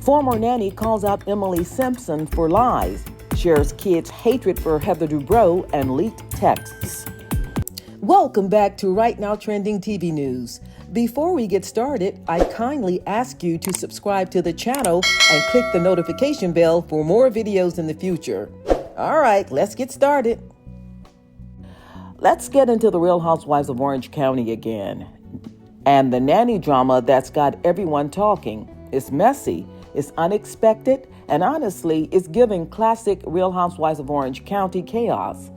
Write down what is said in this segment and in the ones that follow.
Former nanny calls out Emily Simpson for lies, shares kids' hatred for Heather Dubrow, and leaked texts. Welcome back to Right Now Trending TV News. Before we get started, I kindly ask you to subscribe to the channel and click the notification bell for more videos in the future. All right, let's get started. Let's get into the Real Housewives of Orange County again. And the nanny drama that's got everyone talking. It's messy, it's unexpected, and honestly, it's giving classic Real Housewives of Orange County chaos.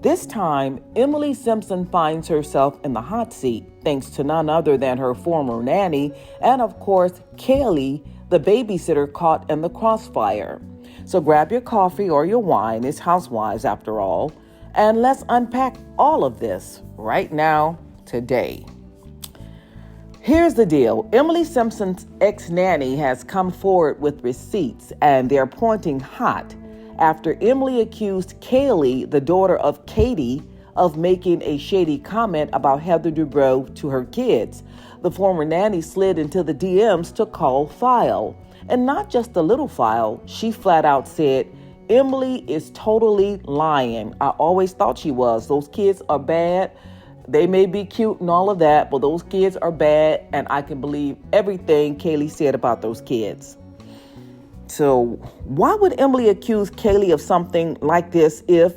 This time, Emily Simpson finds herself in the hot seat thanks to none other than her former nanny and, of course, Kaylee, the babysitter caught in the crossfire. So grab your coffee or your wine, it's Housewives after all, and let's unpack all of this right now, today. Here's the deal. Emily Simpson's ex-nanny has come forward with receipts, and they're pointing hot after Emily accused Kaylee, the daughter of Katie, of making a shady comment about Heather Dubrow to her kids. The former nanny slid into the DMs to call foul. And not just a little foul, she flat out said, Emily is totally lying. I always thought she was. Those kids are bad. They may be cute and all of that, but those kids are bad, and I can believe everything Kaylee said about those kids. So why would Emily accuse Kaylee of something like this if,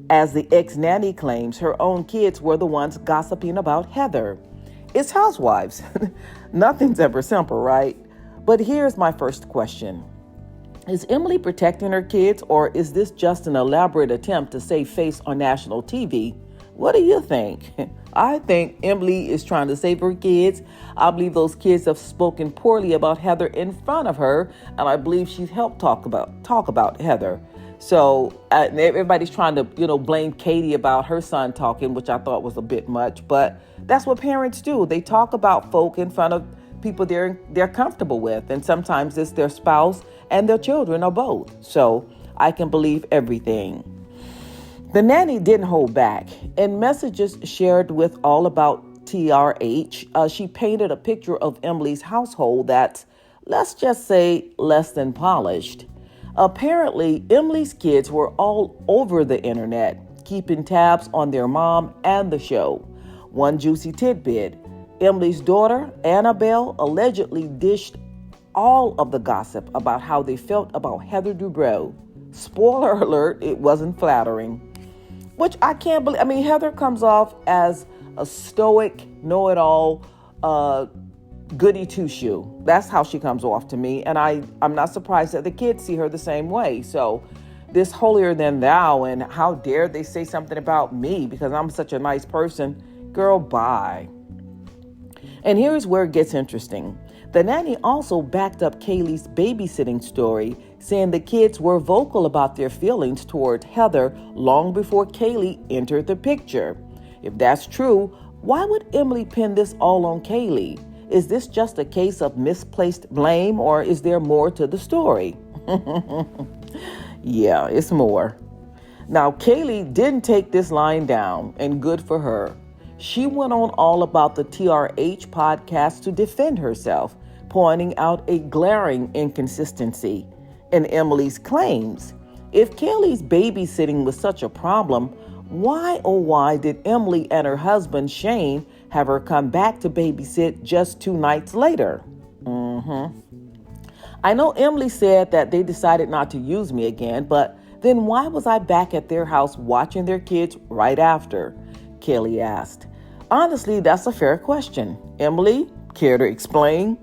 as the ex-nanny claims, her own kids were the ones gossiping about Heather? It's Housewives. Nothing's ever simple, right? But here's my first question. Is Emily protecting her kids, or is this just an elaborate attempt to save face on national TV? What do you think? I think Emily is trying to save her kids. I believe those kids have spoken poorly about Heather in front of her, and I believe she's helped talk about Heather. So everybody's trying to, blame Katie about her son talking, which I thought was a bit much. But that's what parents do. They talk about folk in front of people they're comfortable with, and sometimes it's their spouse and their children or both. So I can believe everything. The nanny didn't hold back. In messages shared with All About TRH, she painted a picture of Emily's household that's, let's just say, less than polished. Apparently, Emily's kids were all over the internet, keeping tabs on their mom and the show. One juicy tidbit, Emily's daughter, Annabelle, allegedly dished all of the gossip about how they felt about Heather Dubrow. Spoiler alert, it wasn't flattering. Which I can't believe. I mean, Heather comes off as a stoic, know-it-all, goody two-shoe. That's how she comes off to me. And I'm not surprised that the kids see her the same way. So this holier than thou, and how dare they say something about me because I'm such a nice person. Girl, bye. And here's where it gets interesting. The nanny also backed up Kaylee's babysitting story, saying the kids were vocal about their feelings toward Heather long before Kaylee entered the picture. If that's true, why would Emily pin this all on Kaylee? Is this just a case of misplaced blame, or is there more to the story? Yeah, it's more. Now, Kaylee didn't take this lying down, and good for her. She went on All About the TRH podcast to defend herself, pointing out a glaring inconsistency in Emily's claims. If Kaylee's babysitting was such a problem, why did Emily and her husband Shane have her come back to babysit just 2 nights later? I know Emily said that they decided not to use me again, but then why was I back at their house watching their kids right after? Kaylee asked. Honestly, that's a fair question. Emily, care to explain?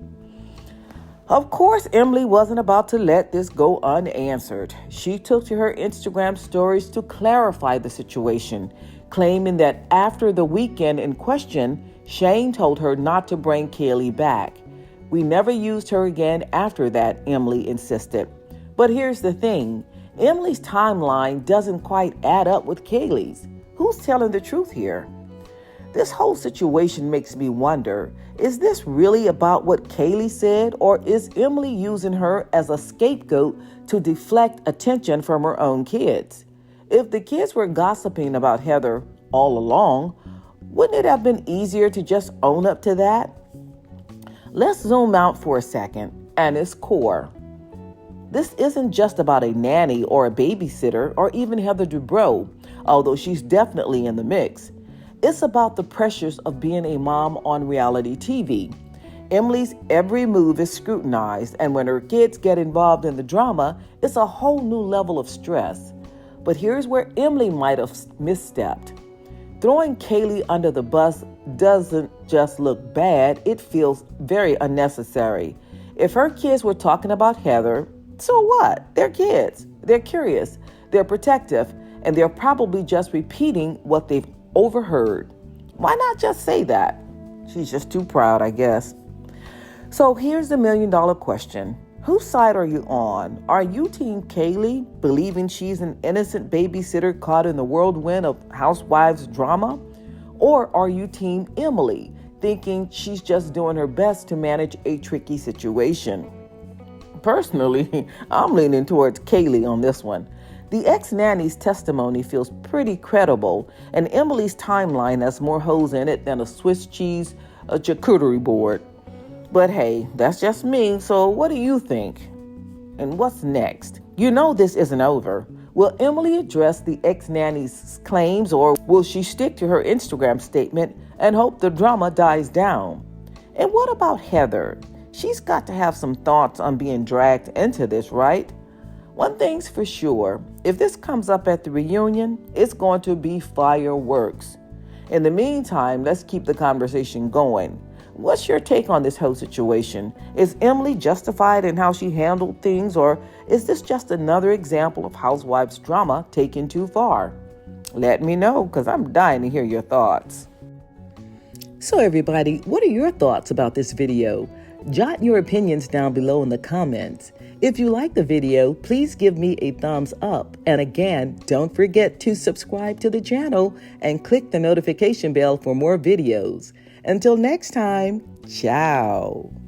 Of course, Emily wasn't about to let this go unanswered. She took to her Instagram stories to clarify the situation, claiming that after the weekend in question, Shane told her not to bring Kaylee back. We never used her again after that, Emily insisted. But here's the thing. Emily's timeline doesn't quite add up with Kaylee's. Who's telling the truth here? This whole situation makes me wonder, is this really about what Kaylee said, or is Emily using her as a scapegoat to deflect attention from her own kids? If the kids were gossiping about Heather all along, wouldn't it have been easier to just own up to that? Let's zoom out for a second, and its core. This isn't just about a nanny or a babysitter or even Heather Dubrow, although she's definitely in the mix. It's about the pressures of being a mom on reality TV. Emily's every move is scrutinized, and when her kids get involved in the drama, it's a whole new level of stress. But here's where Emily might have misstepped. Throwing Kaylee under the bus doesn't just look bad, it feels very unnecessary. If her kids were talking about Heather, so what? They're kids. They're curious. They're protective. And they're probably just repeating what they've overheard. Why not just say that? She's just too proud, I guess. So here's the $1,000,000 question. Whose side are you on? Are you Team Kaylee, believing she's an innocent babysitter caught in the whirlwind of housewives drama? Or are you Team Emily, thinking she's just doing her best to manage a tricky situation? Personally, I'm leaning towards Kaylee on this one. The ex-nanny's testimony feels pretty credible, and Emily's timeline has more holes in it than a Swiss cheese charcuterie board. But hey, that's just me, so what do you think? And what's next? You know this isn't over. Will Emily address the ex-nanny's claims, or will she stick to her Instagram statement and hope the drama dies down? And what about Heather? She's got to have some thoughts on being dragged into this, right? One thing's for sure, if this comes up at the reunion, it's going to be fireworks. In the meantime, let's keep the conversation going. What's your take on this whole situation? Is Emily justified in how she handled things, or is this just another example of housewives drama taken too far? Let me know, because I'm dying to hear your thoughts. So everybody, what are your thoughts about this video? Jot your opinions down below in the comments. If you like the video, please give me a thumbs up. And again, don't forget to subscribe to the channel and click the notification bell for more videos. Until next time, ciao.